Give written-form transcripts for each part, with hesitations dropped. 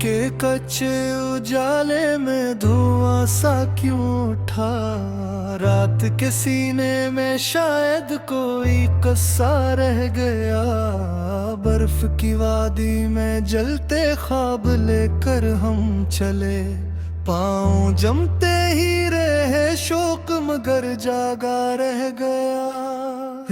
के कच्चे उजाले में धुआं सा क्यों उठा। रात के सीने में शायद कोई कस्सा रह गया। बर्फ की वादी में जलते ख्वाब लेकर हम चले। पाँव जमते ही रहे शौक मगर जागा रह गया।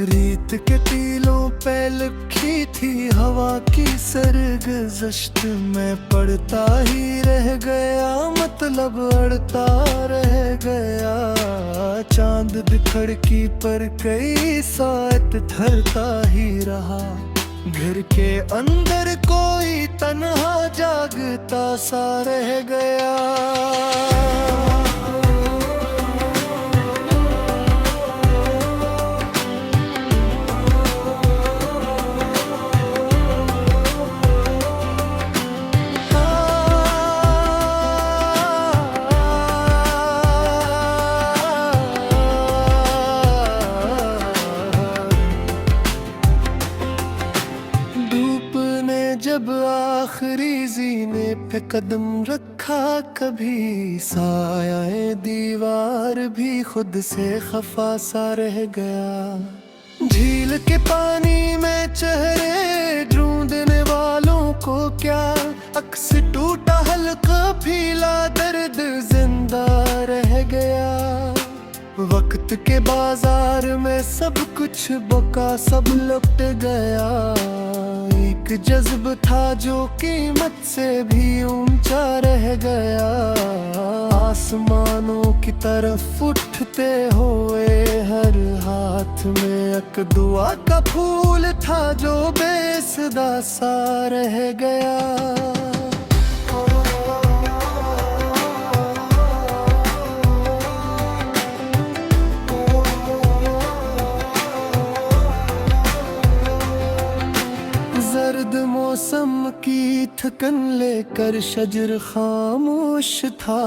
रीत के टीलों पे लिखी थी हवा की सरगुज़श्त में पढ़ता ही रह गया, मतलब अड़ता रह गया। चांद बिखर की पर कई साथ ठहरता ही रहा। घर के अंदर कोई तन्हा जागता सा रह गया। जब आखिरी जीने पे कदम रखा, कभी साया दीवार भी खुद से खफा सा रह गया। झील के पानी में चेहरे ढूंढने वालों को क्या, अक्स टूटा हल्का फीला दर्द जिंदा रह गया। वक्त के बाजार में सब कुछ बका, सब लुट गया। एक जज्ब था जो कीमत से भी ऊंचा रह गया। आसमानों की तरफ उठते हुए हर हाथ में एक दुआ का फूल था जो बेसदा सा रह गया। सर्द मौसम की थकन लेकर शजर खामोश था।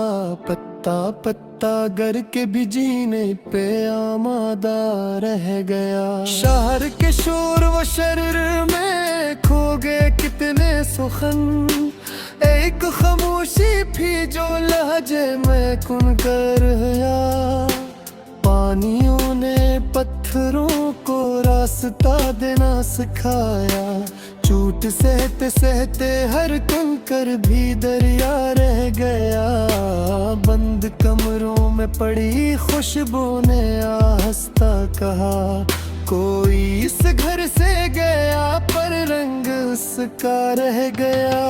पत्ता पत्ता गर के भी जीने पे आमादा रह गया। शहर के शोर व शरर में खो गए कितने सुखन। एक खामोशी थी जो लहजे में कुन कर गया। पानियों ने पत्थरों को रास्ता देना सिखाया। चोट सहते सहते हर कंकर भी दरिया रह गया। बंद कमरों में पड़ी खुशबू ने आहिस्ता कहा, कोई इस घर से गया पर रंग उसका रह गया।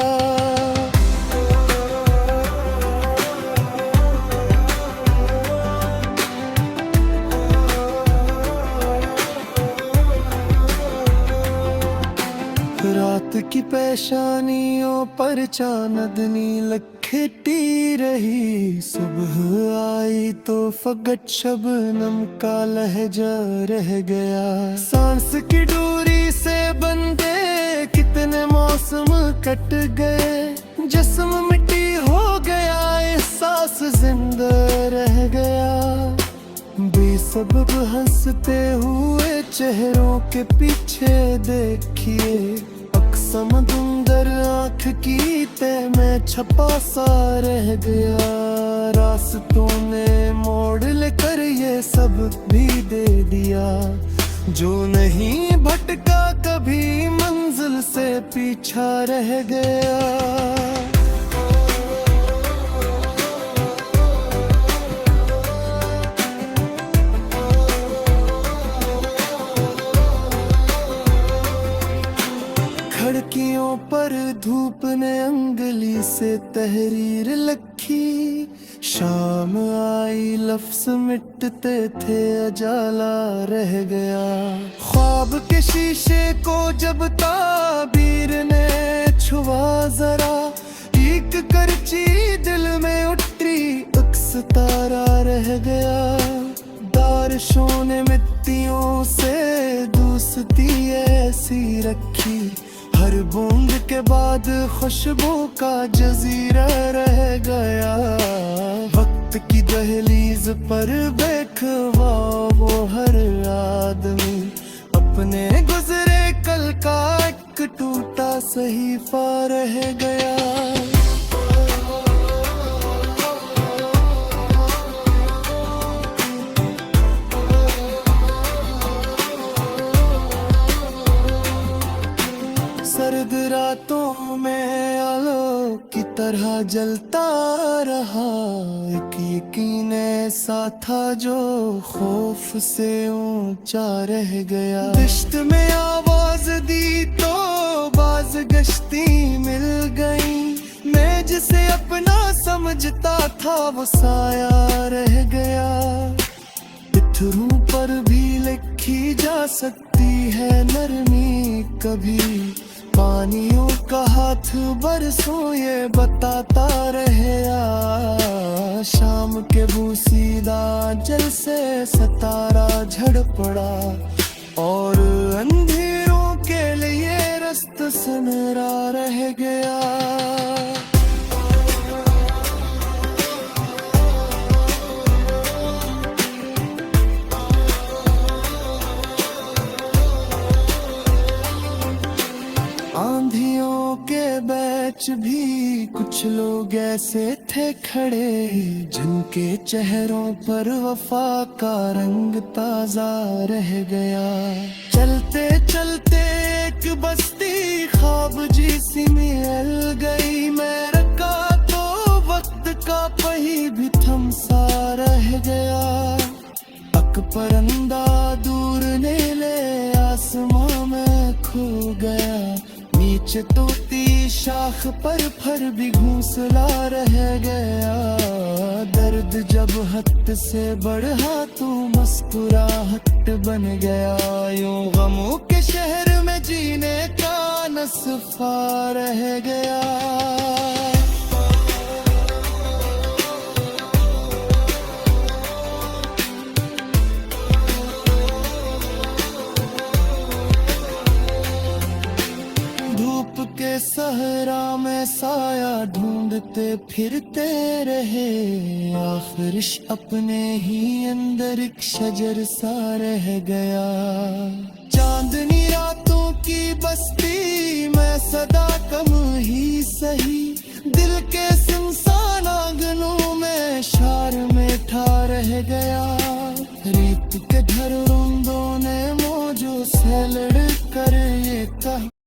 रात की पेशानियों पर चांदनी लखेटी रही। सुबह आई तो फकत शबनम का लहजा रह गया। सांस की डोरी से बंधे कितने मौसम कट गए। जिस्म मिट्टी हो गया, एहसास जिंदा रह गया। बेसबब हंसते हुए चेहरों के पीछे देखिए। समंदर आँख की तह में छपा सा रह गया। रास्तों ने मोड़ लेकर ये सब भी दे दिया। जो नहीं भटका कभी मंजिल से पीछा रह गया। खिड़कियों पर धूप ने अंगली से तहरीर लिखी। शाम आई लफ्ज मिटते थे, अजाला रह गया। ख्वाब के शीशे को जब ताबीर ने छुआ जरा, एक करची दिल में उठी अक्स तारा रह गया। बारिशों ने मिट्टियों से दोस्ती ऐसी रखी। हर बूंद के बाद खुशबू का जजीरा रह गया। वक्त की दहलीज पर बैठा वो हर आदमी अपने गुजरे कल का एक टूटा सहीफा रह गया। सर्द रातों में आलो की तरह जलता रहा। एक यकीन ऐसा था जो खौफ से ऊंचा रह गया। दिश्त में आवाज दी तो बाज गश्ती मिल गई। मैं जिसे अपना समझता था वो साया रह गया। पत्थरों पर भी लिखी जा सकती है नरमी कभी। पानियों का हाथ बरसों ये बताता रहेगा। शाम के बूसीदा जल से सतारा झड़ पड़ा और अंधेरों के लिए रास्ता सुनहरा रह गया। आंधियों के बैच भी कुछ लोग ऐसे थे खड़े जिनके चेहरों पर वफा का रंग ताजा रह गया। चलते चलते एक बस्ती ख्वाब जी सी मिल गई। मैं रखा तो वक्त का पहिया भी थमसा रह गया। अक परंदा दूर नीले आसमां में खो गया। नीचे तोती शाख पर फर भी घोंसला रह गया। दर्द जब हद से बढ़ा तो मुस्कुराहट बन गया। यूं गमों के शहर में जीने का नस्फा रह गया। धूप के सहरा में साया ढूंढते फिरते रहे। आखिर अपने ही अंदर एक शजर सा रह गया। चांदनी रातों की बस्ती में सदा कम ही सही। दिल के सुनसान आंगनों में शार में ठा रह गया। रेत के घर रुंदों ने मौजों से लड़ कर ये कहा